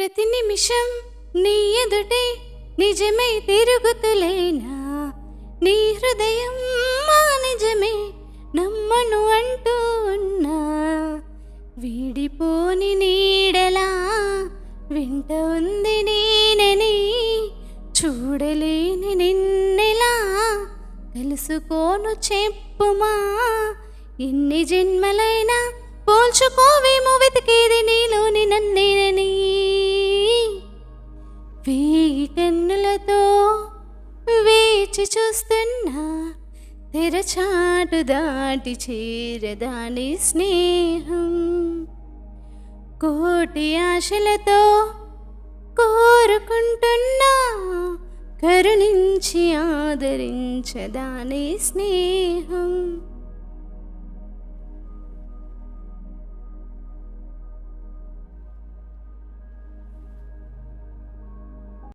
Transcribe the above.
ప్రతి నిమిషం నీ ఎదుటే నిజమై తిరుగుతులేనా, నీ హృదయం మా నిజమే నమ్మను అంటూ ఉన్నా. వీడిపోని నీడలా వింట ఉంది నేనని, చూడలేని నిన్నెలా తెలుసుకోను చెప్పుమా. ఎన్ని జన్మలైనా పోల్చుకోవేమో వెతికేది నీలోని నన్నేనని. వేయి కన్నులతో వేచి చూస్తున్నా, తెరచాటు దాటి చేరదాని స్నేహం. కోటి ఆశలతో కోరుకుంటున్నా, కరుణించి ఆదరించదాని స్నేహం.